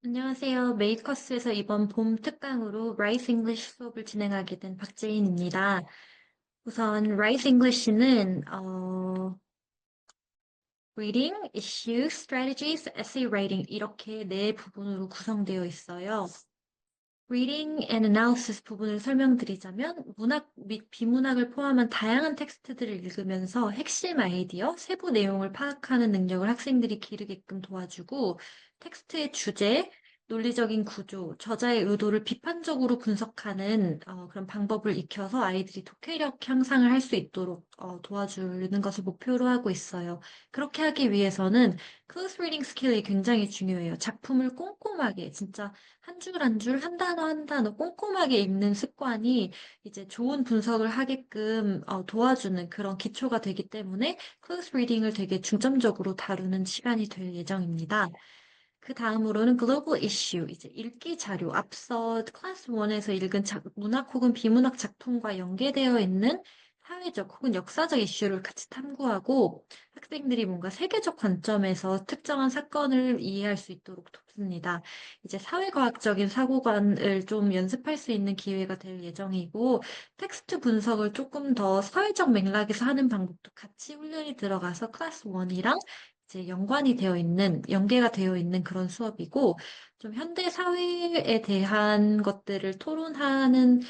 안녕하세요. 메이커스에서 이번 봄 특강으로 Rise English 수업을 진행하게 된 박재인입니다. 우선 Rise English는 Reading, Issue, Strategies, Essay Writing 이렇게 네 부분으로 구성되어 있어요. Reading and Analysis 부분을 설명드리자면 문학 및 비문학을 포함한 다양한 텍스트들을 읽으면서 핵심 아이디어, 세부 내용을 파악하는 능력을 학생들이 기르게끔 도와주고 텍스트의 주제, 논리적인 구조, 저자의 의도를 비판적으로 분석하는 그런 방법을 익혀서 아이들이 독해력 향상을 할 수 있도록 도와주는 것을 목표로 하고 있어요. 그렇게 하기 위해서는 close reading 스킬이 굉장히 중요해요. 작품을 꼼꼼하게 진짜 한 줄 한 줄, 한 단어 한 단어 꼼꼼하게 읽는 습관이 이제 좋은 분석을 하게끔 도와주는 그런 기초가 되기 때문에 close reading을 되게 중점적으로 다루는 시간이 될 예정입니다. 그 다음으로는 global issue, 이제 읽기 자료. 앞서 클래스 1에서 읽은 문학 혹은 비문학 작품과 연계되어 있는 사회적 혹은 역사적 이슈를 같이 탐구하고 학생들이 뭔가 세계적 관점에서 특정한 사건을 이해할 수 있도록 돕습니다. 이제 사회과학적인 사고관을 좀 연습할 수 있는 기회가 될 예정이고 텍스트 분석을 조금 더 사회적 맥락에서 하는 방법도 같이 훈련이 들어가서 클래스 1이랑 이제 연계가 되어 있는 그런 수업이고, 좀 현대 사회에 대한 것들을 토론하는,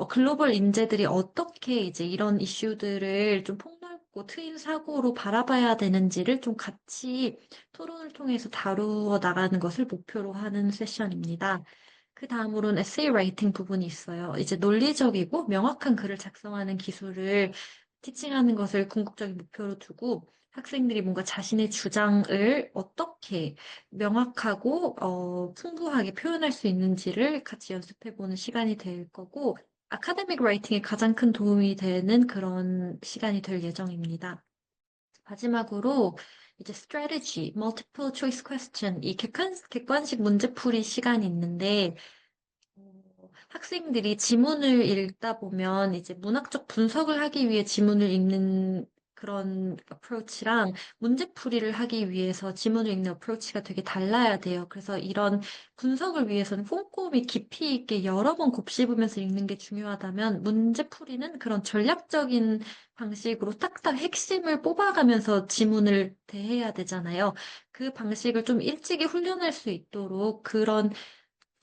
글로벌 인재들이 어떻게 이제 이런 이슈들을 좀 폭넓고 트인 사고로 바라봐야 되는지를 좀 같이 토론을 통해서 다루어 나가는 것을 목표로 하는 세션입니다. 그 다음으로는 에세이 라이팅 부분이 있어요. 이제 논리적이고 명확한 글을 작성하는 기술을 티칭하는 것을 궁극적인 목표로 두고 학생들이 뭔가 자신의 주장을 어떻게 명확하고 풍부하게 표현할 수 있는지를 같이 연습해보는 시간이 될 거고 아카데믹 라이팅에 가장 큰 도움이 되는 그런 시간이 될 예정입니다. 마지막으로 이제 strategy, multiple choice question, 이 객관식 문제풀이 시간이 있는데 학생들이 지문을 읽다 보면 이제 문학적 분석을 하기 위해 지문을 읽는 그런 어프로치랑 문제풀이를 하기 위해서 지문을 읽는 어프로치가 되게 달라야 돼요. 그래서 이런 분석을 위해서는 꼼꼼히 깊이 있게 여러 번 곱씹으면서 읽는 게 중요하다면 문제풀이는 그런 전략적인 방식으로 딱딱 핵심을 뽑아가면서 지문을 대해야 되잖아요. 그 방식을 좀 일찍이 훈련할 수 있도록 그런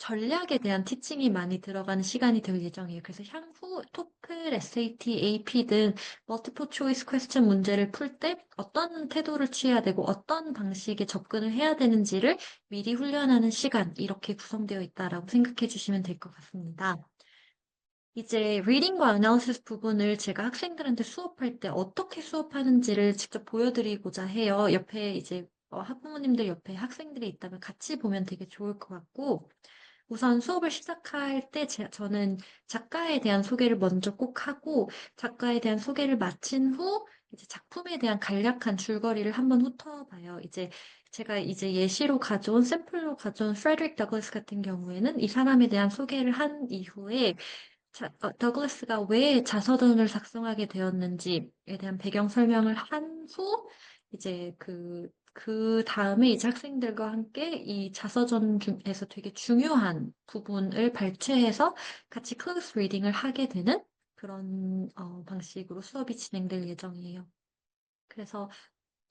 전략에 대한 티칭이 많이 들어가는 시간이 될 예정이에요. 그래서 향후 토플, SAT, AP 등 멀티플 초이스 퀘스천 문제를 풀 때 어떤 태도를 취해야 되고 어떤 방식의 접근을 해야 되는지를 미리 훈련하는 시간, 이렇게 구성되어 있다라고 생각해 주시면 될 것 같습니다. 이제 리딩과 애널리시스 부분을 제가 학생들한테 수업할 때 어떻게 수업하는지를 직접 보여드리고자 해요. 옆에 이제 학부모님들 옆에 학생들이 있다면 같이 보면 되게 좋을 것 같고 우선 수업을 시작할 때 저는 작가에 대한 소개를 먼저 꼭 하고 작가에 대한 소개를 마친 후 이제 작품에 대한 간략한 줄거리를 한번 훑어봐요. 이제 제가 이제 예시로 가져온 샘플로 가져온 프레드릭 더글라스 같은 경우에는 이 사람에 대한 소개를 한 이후에 더글라스가 왜 자서전을 작성하게 되었는지에 대한 배경 설명을 한 후, 이제 그 다음에 이제 학생들과 함께 이 자서전 중에서 되게 중요한 부분을 발췌해서 같이 클로스 리딩을 하게 되는 그런 방식으로 수업이 진행될 예정이에요. 그래서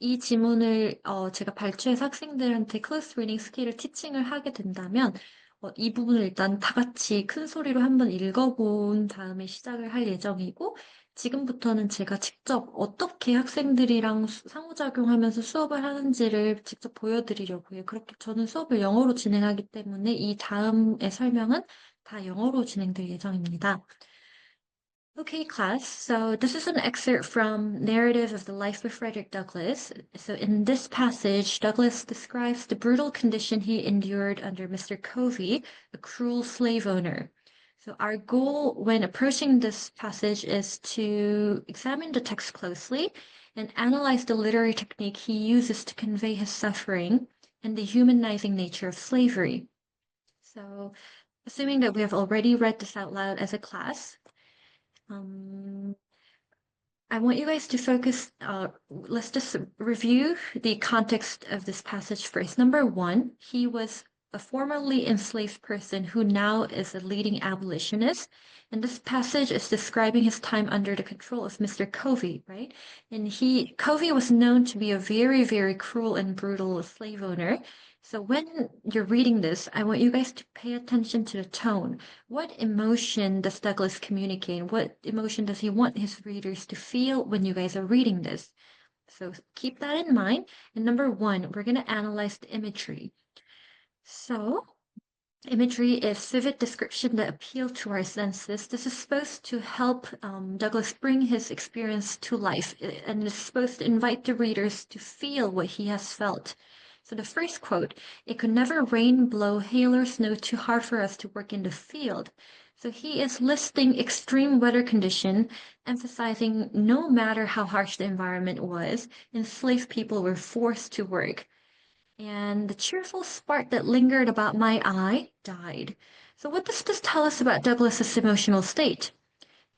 이 지문을 제가 발췌해서 학생들한테 클래스 리딩 스킬을 티칭을 하게 된다면 이 부분을 일단 다 같이 큰 소리로 한번 읽어본 다음에 시작을 할 예정이고 지금부터는 제가 직접 어떻게 학생들이랑 상호작용하면서 수업을 하는지를 직접 보여드리려고 해요. 그렇게 저는 수업을 영어로 진행하기 때문에 이 다음의 설명은 다 영어로 진행될 예정입니다. Okay, class. So this is an excerpt from Narrative of the Life of Frederick Douglass. So in this passage, Douglass describes the brutal condition he endured under Mr. Covey, a cruel slave owner. So our goal when approaching this passage is to examine the text closely and analyze the literary technique he uses to convey his suffering and the humanizing nature of slavery. So assuming that we have already read this out loud as a class, um, I want you guys to focus, let's just review the context of this passage first. Number one, he was a formerly enslaved person who now is a leading abolitionist. And this passage is describing his time under the control of Mr. Covey, right? And Covey was known to be a very, very cruel and brutal slave owner. So when you're reading this, I want you guys to pay attention to the tone. What emotion does Douglas communicate? What emotion does he want his readers to feel when you guys are reading this? So keep that in mind. And number one, we're going to analyze the imagery. So imagery is vivid description that appeal to our senses. This is supposed to help Douglas bring his experience to life, and is supposed to invite the readers to feel what he has felt. So the first quote, "It could never rain, blow, hail, or snow too hard for us to work in the field." So he is listing extreme weather condition, emphasizing no matter how harsh the environment was, enslaved people were forced to work. And the cheerful spark that lingered about my eye died. So what does this tell us about Douglas's emotional state?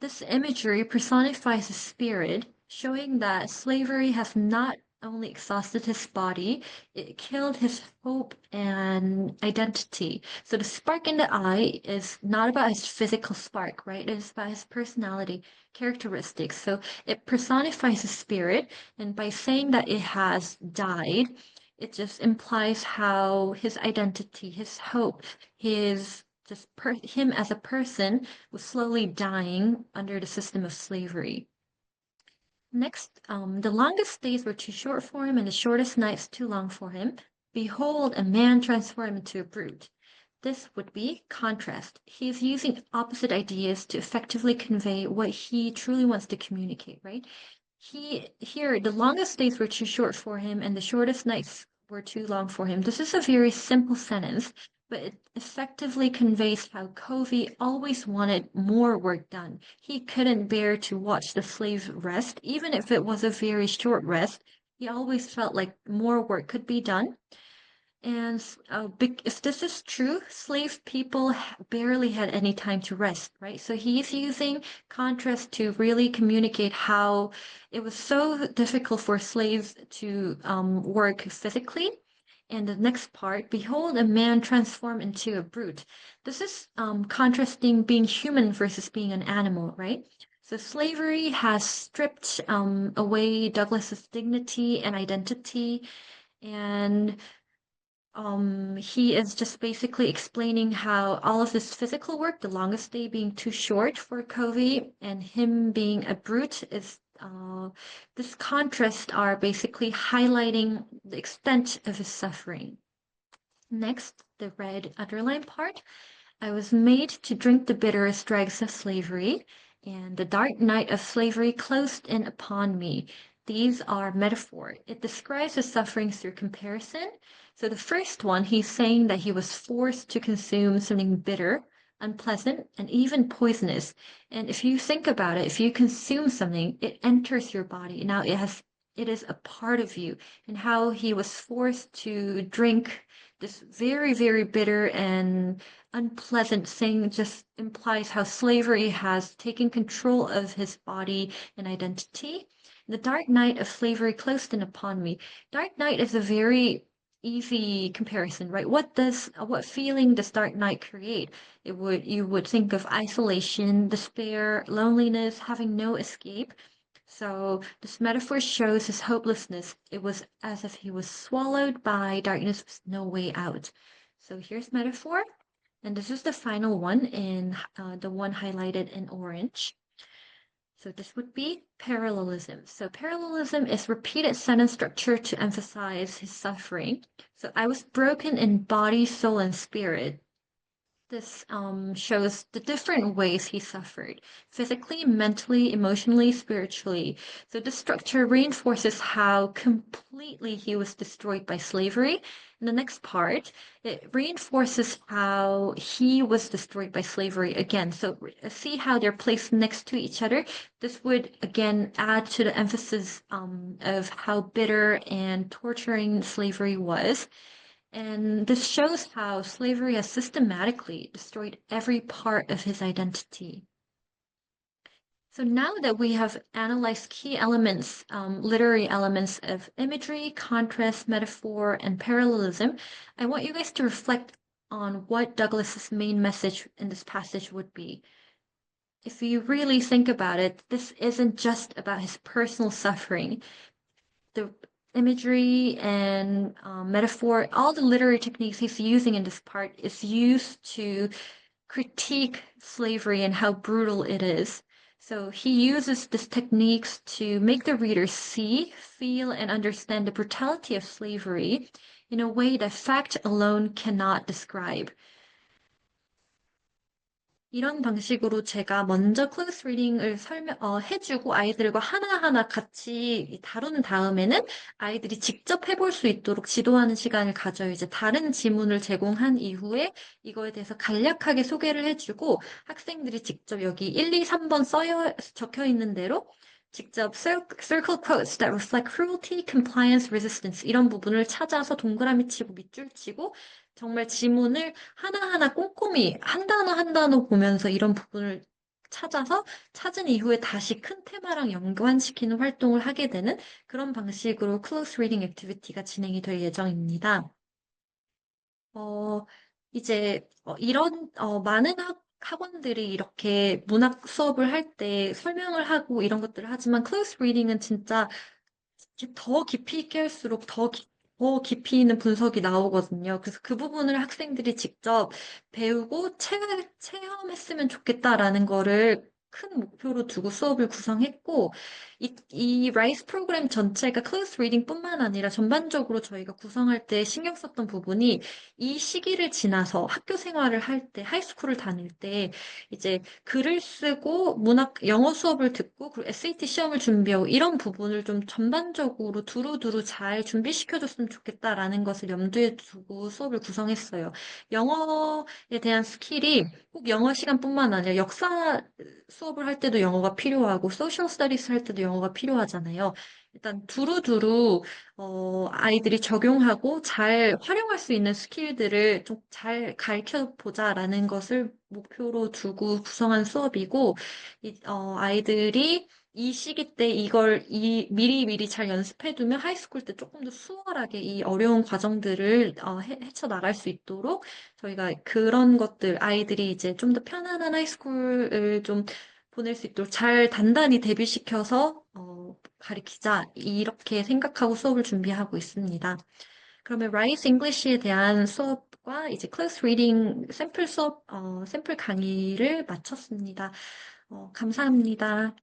This imagery personifies his spirit, showing that slavery has not only exhausted his body, it killed his hope and identity. So the spark in the eye is not about his physical spark, right? It is about his personality characteristics. So it personifies his spirit, and by saying that it has died, it just implies how his identity, his hope, his him as a person was slowly dying under the system of slavery. Next, the longest days were too short for him, and the shortest nights too long for him. Behold, a man transformed into a brute. This would be contrast. He is using opposite ideas to effectively convey what he truly wants to communicate, right? The longest days were too short for him, and the shortest nights were too long for him. This is a very simple sentence, but it effectively conveys how Covey always wanted more work done. He couldn't bear to watch the slaves rest, even if it was a very short rest. He always felt like more work could be done. And if this is true, slave people barely had any time to rest, right? So he's using contrast to really communicate how it was so difficult for slaves to work physically. And the next part, behold, a man transformed into a brute. This is contrasting being human versus being an animal, right? So slavery has stripped away Douglas's dignity and identity, and he is just basically explaining how all of this physical work, the longest day being too short for Covey, and him being a brute, is this contrast are basically highlighting the extent of his suffering. Next, the red underline part. I was made to drink the bitterest dregs of slavery, and the dark night of slavery closed in upon me. These are metaphor. It describes his sufferings through comparison. So the first one, he's saying that he was forced to consume something bitter, unpleasant, and even poisonous. And if you think about it, if you consume something, it enters your body. Now it is a part of you. And how he was forced to drink this very, very bitter and unpleasant thing just implies how slavery has taken control of his body and identity. The dark night of slavery closed in upon me. Dark night is a very easy comparison, right? What feeling does dark night create? You would think of isolation, despair, loneliness, having no escape. So this metaphor shows his hopelessness. It was as if he was swallowed by darkness with no way out. So here's metaphor, and this is the final one in the one highlighted in orange. So this would be parallelism. So parallelism is repeated sentence structure to emphasize his suffering. So I was broken in body, soul, and spirit. This shows the different ways he suffered, physically, mentally, emotionally, spiritually. So this structure reinforces how completely he was destroyed by slavery. In the next part, it reinforces how he was destroyed by slavery again. So see how they're placed next to each other. This would again add to the emphasis of how bitter and torturing slavery was. And this shows how slavery has systematically destroyed every part of his identity. So now that we have analyzed key elements, literary elements of imagery, contrast, metaphor, and parallelism, I want you guys to reflect on what Douglas's main message in this passage would be. If you really think about it, this isn't just about his personal suffering. The imagery and metaphor, all the literary techniques he's using in this part is used to critique slavery and how brutal it is. So he uses these techniques to make the reader see, feel, and understand the brutality of slavery in a way that fact alone cannot describe. 이런 방식으로 제가 먼저 클래스 리딩을 해주고 아이들과 하나하나 같이 다룬 다음에는 아이들이 직접 해볼 수 있도록 지도하는 시간을 가져요. 이제 다른 지문을 제공한 이후에 이거에 대해서 간략하게 소개를 해주고 학생들이 직접 여기 1, 2, 3번 적혀 있는 대로 직접 circle quotes that reflect cruelty, compliance, resistance 이런 부분을 찾아서 동그라미 치고 밑줄 치고 정말 지문을 하나하나 꼼꼼히 한 단어 한 단어 보면서 이런 부분을 찾아서 찾은 이후에 다시 큰 테마랑 연관시키는 활동을 하게 되는 그런 방식으로 close reading activity가 진행이 될 예정입니다. 어, 이제 많은 학원들이 이렇게 문학 수업을 할 때 설명을 하고 이런 것들을 하지만 close reading은 진짜 더 깊이 있게 할수록 더 깊이 있는 분석이 나오거든요. 그래서 그 부분을 학생들이 직접 배우고 체험했으면 좋겠다라는 거를 큰 목표로 두고 수업을 구성했고, 이 라이스 프로그램 전체가 클래스 리딩뿐만 아니라 전반적으로 저희가 구성할 때 신경 썼던 부분이 이 시기를 지나서 학교 생활을 할 때, 하이스쿨을 다닐 때, 이제 글을 쓰고 영어 수업을 듣고 그리고 SAT 시험을 준비하고 이런 부분을 좀 전반적으로 두루두루 잘 준비시켜줬으면 좋겠다라는 것을 염두에 두고 수업을 구성했어요. 영어에 대한 스킬이 꼭 영어 시간뿐만 아니라 역사 수업을 할 때도 영어가 필요하고 소셜 스터디스 할 때도 영어가 필요하잖아요. 일단 두루두루 아이들이 적용하고 잘 활용할 수 있는 스킬들을 좀 잘 가르쳐 보자라는 것을 목표로 두고 구성한 수업이고, 아이들이 이 시기 때 미리미리 잘 연습해두면 하이스쿨 때 조금 더 수월하게 이 어려운 과정들을 헤쳐나갈 수 있도록 저희가 그런 것들, 아이들이 이제 좀 더 편안한 하이스쿨을 좀 보낼 수 있도록 잘 단단히 대비시켜서 가르치자 이렇게 생각하고 수업을 준비하고 있습니다. 그러면 라이스 잉글리시에 대한 수업과 이제 클래스 리딩 샘플 강의를 마쳤습니다. 감사합니다.